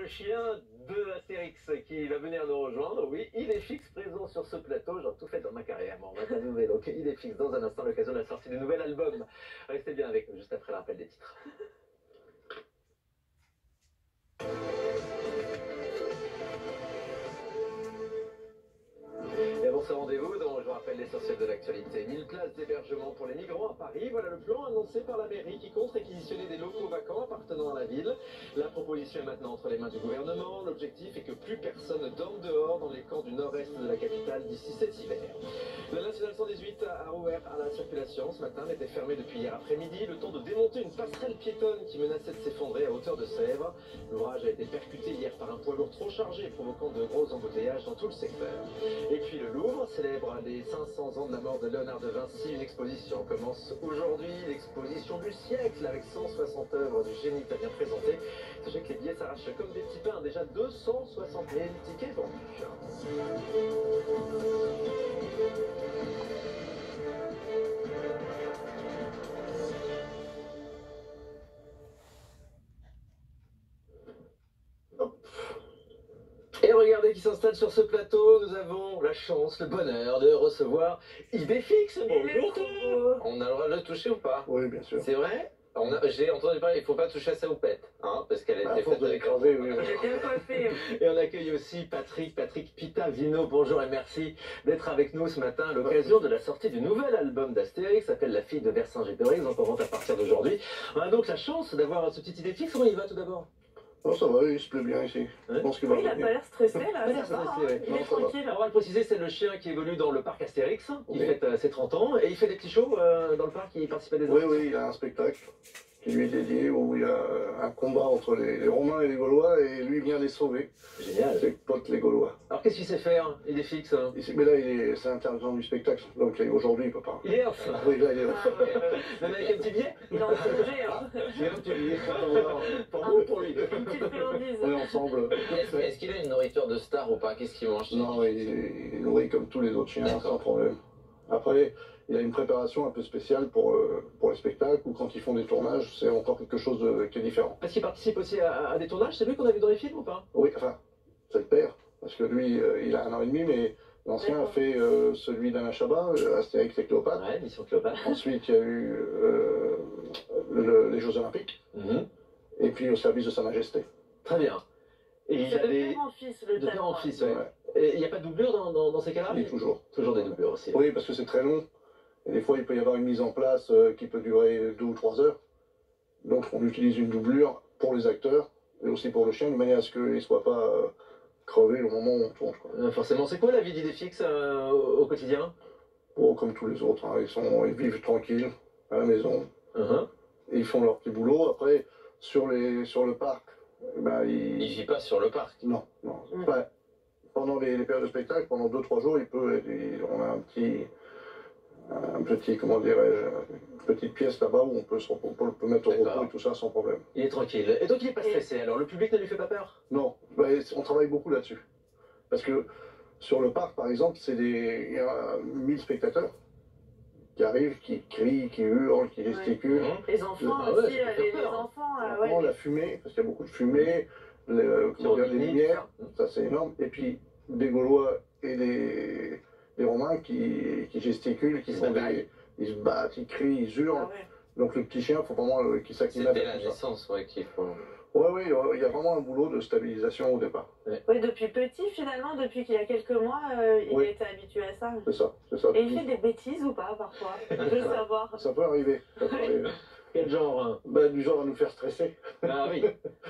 le chien de Astérix qui va venir nous rejoindre. Oui, il est fixe présent sur ce plateau. J'ai tout fait dans ma carrière, moi, on va t'annoncer. Donc il est fixe dans un instant à l'occasion de la sortie du nouvel album. Restez bien avec nous juste après le rappel des titres. Et pour ce rendez-vous, dont je vous rappelle l'essentiel de l'actualité, 1000 places d'hébergement pour les migrants à Paris. Voilà le plan annoncé par la mairie qui compte réquisitionner des locaux vacants appartenant à la ville. La proposition est maintenant entre les mains du gouvernement. L'objectif est que plus personne ne dorme dehors dans les camps du nord-est de la capitale d'ici cet hiver. La nationale 118 a rouvert à la circulation ce matin, elle était fermée depuis hier après-midi, le temps de démonter une passerelle piétonne qui menaçait de s'effondrer à hauteur de Sèvres. L'ouvrage a été percuté hier par un poids lourd trop chargé, provoquant de gros embouteillages dans tout le secteur. Et puis le Louvre célèbre les 500 ans de la mort de Léonard de Vinci. Une exposition commence aujourd'hui, l'exposition du siècle avec 160 œuvres du génie italien présentées. Sachez que les billets s'arrachent comme des petits pains, déjà 260 000 tickets vendus. Et regardez qui s'installe sur ce plateau, nous avons la chance, le bonheur de recevoir Idéfix. Bonjour. On a le droit de le toucher ou pas? Oui, bien sûr. C'est vrai? J'ai entendu parler, il ne faut pas toucher à sa houppette, hein, parce qu'elle a été faite avec l'écraser, oui. J'ai bien coiffé. Et on accueille aussi Patrick Pitavino. Bonjour et merci d'être avec nous ce matin à l'occasion de la sortie du nouvel album d'Astérix, s'appelle La fille de Vercingétorix, en vente à partir d'aujourd'hui. On a donc la chance d'avoir ce petit Idéfix. Comment il va tout d'abord? Non, ça va, il se plaît bien ici. Ouais. Je pense qu'il va Oui, il a pas l'air stressé là, Ouais, ça va, stressé, ouais. il est tranquille. On va le préciser, c'est le chien qui évolue dans le parc Astérix. Il Oui. fête ses 30 ans et il fait des petits shows dans le parc, il participe à des Oui, oui, il a un spectacle qui lui est dédié où il y a un combat entre les Romains et les Gaulois et lui vient les sauver. Génial. C'est pote les Gaulois. Alors qu'est-ce qu'il sait faire? Il est fixe. Mais là, c'est intervenant du spectacle, donc aujourd'hui il peut pas. Il est off. Oui, là il est off. Même avec un petit billet? Il est en congé, hein. J'ai un petit billet Pour vous ou pour lui? Une petite friandise. On est ensemble. Est-ce qu'il a une nourriture de star ou pas? Qu'est-ce qu'il mange? Non, il est nourri comme tous les autres chiens, sans problème. Après, il a une préparation un peu spéciale pour les spectacles ou quand ils font des tournages, c'est encore quelque chose qui est différent. Est-ce qu'il participe aussi à des tournages? C'est lui qu'on a vu dans les films ou pas? Oui, enfin, c'est le père, parce que lui, il a 1 an et demi, mais l'ancien a fait celui d'Alain Chabat, Astérix et Cléopâtre. Ouais, Mission Cléopâtre. Ensuite, il y a eu les Jeux Olympiques, et puis au service de Sa Majesté. Très bien. Et il C'est a de des... père en fils, le De père en thème. fils, ouais. Et il n'y a pas de doublure dans ces cas-là? Oui, toujours. Toujours des doublures aussi. Oui, parce que c'est très long. Et des fois, il peut y avoir une mise en place qui peut durer 2 ou 3 heures. Donc, on utilise une doublure pour les acteurs et aussi pour le chien, de manière à ce qu'il ne soit pas crevé au moment où on tourne, quoi. Forcément, c'est quoi la vie d'Idéfix au quotidien? Oh, comme tous les autres, hein. Ils vivent tranquilles à la maison. Et ils font leur petit boulot. Après, sur le parc, ben, Il vit pas sur le parc. Non, non. Enfin, pendant les périodes de spectacle, pendant 2-3 jours, on a un petit, comment dirais-je, une petite pièce là-bas où on peut mettre au repos et tout ça sans problème. Il est tranquille. Et donc il n'est pas stressé, alors le public ne lui fait pas peur? Non, on travaille beaucoup là-dessus. Parce que sur le parc, par exemple, il y a 1000 spectateurs qui arrivent, qui crient, qui hurlent, qui gesticulent. Les enfants Ah ouais, aussi, ça peut les faire peur. enfants, Vraiment, la fumée, parce qu'il y a beaucoup de fumée, les lumières, ça c'est énorme. Et puis des Gaulois et des Romains qui gesticulent, ils se battent, ils crient, ils hurlent. Ah ouais. Donc le petit chien, il faut vraiment qu'il s'acclimate. C'était la naissance, ouais, qu'il faut. Oui, il y a vraiment un boulot de stabilisation au départ. Oui, depuis petit, finalement, depuis qu'il y a quelques mois, il était habitué à ça. C'est ça, c'est ça. Et il fait des bêtises ou pas, parfois? Je veux savoir. Ça peut arriver. Ça peut arriver. Quel genre? Du genre à nous faire stresser. Ah oui.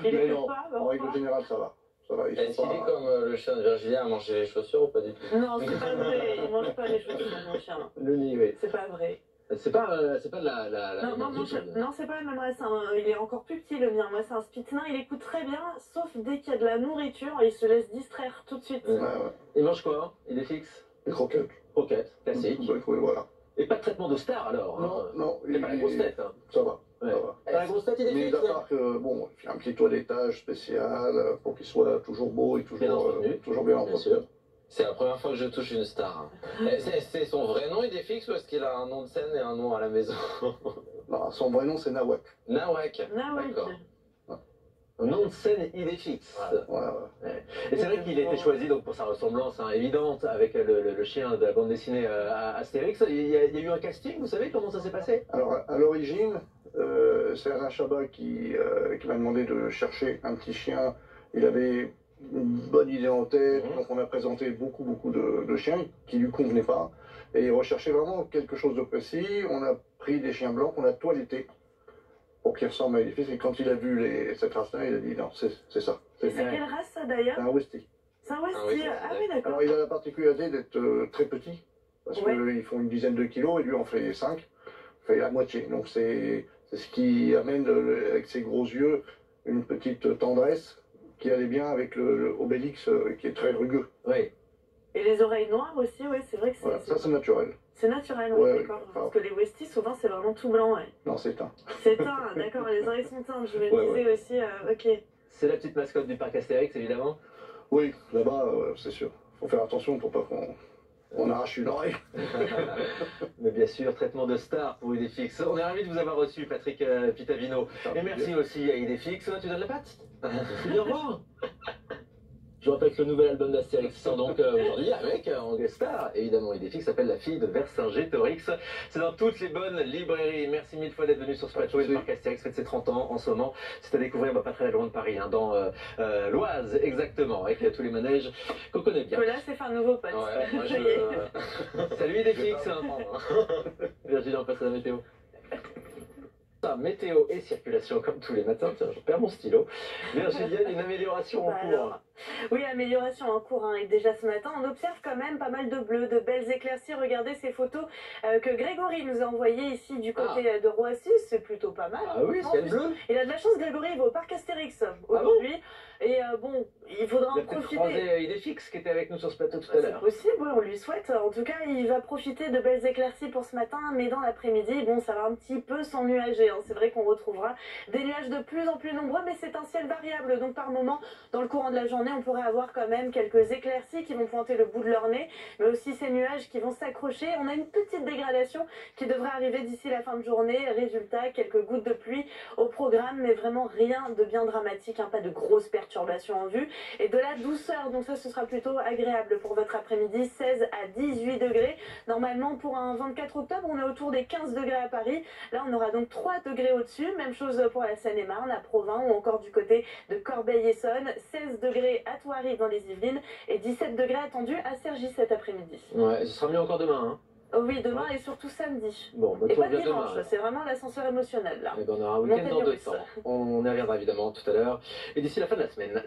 Il Mais est non, pas, en règle générale, ça va. Ça va. Est-ce qu'il est comme le chien de Virgilia à manger les chaussures ou pas du tout? Non, c'est pas vrai. Il mange pas les chaussures, mon chien. Le nid, oui. C'est pas vrai. C'est pas de la Non, c'est pas la même race. Hein. Il est encore plus petit, le mien. Moi, c'est un spitz nain. Il écoute très bien, sauf dès qu'il y a de la nourriture, il se laisse distraire tout de suite. Ouais. Il mange quoi? Il est fixe? Les croquettes. Croquettes, classique. Donc, oui, voilà. Et pas de traitement de star alors? Non, non. Il n'a pas la grosse tête. Hein. Ça va. Ouais. Ça va. La grosse tête, il est Mais fixe? à part que, bon, il y a un petit toilettage spécial pour qu'il soit toujours beau et toujours bien entretenu. sûr. C'est la première fois que je touche une star. C'est son vrai nom, Idéfix, ou est-ce qu'il a un nom de scène et un nom à la maison? Non, son vrai nom, c'est Nawak. Nawak. Ah ouais, D'accord. Nom de scène Idéfix. Voilà. Et c'est vrai qu'il a été choisi donc, pour sa ressemblance évidente avec le chien de la bande dessinée Astérix. Il y a eu un casting, vous savez comment ça s'est passé? Alors, à l'origine, c'est Alain Chabat qui m'a demandé de chercher un petit chien. Il avait une bonne idée en tête, donc on a présenté beaucoup de chiens qui lui convenaient pas. Et il recherchait vraiment quelque chose de précis. On a pris des chiens blancs qu'on a toilettés pour qu'ils ressemblent à Idéfix. Et quand il a vu cette race-là, il a dit non, c'est ça. Et c'est quelle race ça d'ailleurs? C'est un Westie. C'est un Westie. Westie, Ah oui, d'accord. Alors il a la particularité d'être très petit, parce qu'ils font une dizaine de kilos et lui en fait 5, fait la moitié. Donc c'est ce qui amène, avec ses gros yeux, une petite tendresse qui allait bien avec le Obélix qui est très rugueux. Oui. Et les oreilles noires aussi, oui, c'est vrai que c'est... Voilà, ça c'est naturel. C'est naturel, oui, Ouais, d'accord. enfin, Parce que les Westies, souvent, c'est vraiment tout blanc, ouais. Non, c'est un. C'est teint, d'accord, les oreilles sont teintes, je me disais aussi, ok. C'est la petite mascotte du parc Astérix, évidemment. Oui, là-bas, c'est sûr. Faut faire attention pour pas qu'on arrache une oreille. Mais bien sûr, traitement de star pour Idéfix. On est ravis de vous avoir reçu, Patrick Pitavino. Et merci aussi à Idéfix. Tu donnes la patte? Au revoir. Je rappelle que le nouvel album d'Astérix sort donc aujourd'hui avec en guest star, évidemment, Idéfix s'appelle La fille de Vercingétorix. C'est dans toutes les bonnes librairies. Merci mille fois d'être venu sur ce plateau. Et le parc Astérix fête ses 30 ans en ce moment. C'est à découvrir pas très loin de Paris, dans l'Oise, exactement, avec tous les manèges qu'on connaît bien. Là, c'est fait un nouveau pote. Ouais, moi Salut Idéfix. Virginie, on passe à la météo. Météo et circulation comme tous les matins. Tiens, je perds mon stylo. Virginie, une amélioration en cours. Alors, oui, amélioration en cours. Et déjà ce matin, on observe quand même pas mal de bleu, de belles éclaircies. Regardez ces photos que Grégory nous a envoyées ici du côté de Roissy. C'est plutôt pas mal. Ah oui, ciel bleu. Il a de la chance, Grégory, il va au parc Astérix aujourd'hui. Et bon, il faudra en profiter. Croisé Idéfix qui était avec nous sur ce plateau tout à l'heure. C'est possible, oui, on lui souhaite. En tout cas, il va profiter de belles éclaircies pour ce matin, mais dans l'après-midi, bon, ça va un petit peu s'ennuager. C'est vrai qu'on retrouvera des nuages de plus en plus nombreux, mais c'est un ciel variable. Donc par moment, dans le courant de la journée, on pourrait avoir quand même quelques éclaircies qui vont pointer le bout de leur nez, mais aussi ces nuages qui vont s'accrocher. On a une petite dégradation qui devrait arriver d'ici la fin de journée. Résultat, quelques gouttes de pluie au programme, mais vraiment rien de bien dramatique, pas de grosses perturbations en vue. Et de la douceur, donc ça, ce sera plutôt agréable pour votre après-midi, 16 à 18 degrés. Normalement, pour un 24 octobre, on est autour des 15 degrés à Paris. Là, on aura donc 3 degrés au-dessus. Même chose pour la Seine-et-Marne, à Provins ou encore du côté de Corbeil-Essonnes. 16 degrés à Thoiry dans les Yvelines et 17 degrés attendus à Cergy cet après-midi. Ouais, ce sera mieux encore demain. Oui, demain et surtout samedi. Bon, et pas dimanche, c'est vraiment l'ascenseur émotionnel là. Et ben on aura un week-end dans 2 temps. On y reviendra évidemment tout à l'heure. Et d'ici la fin de la semaine.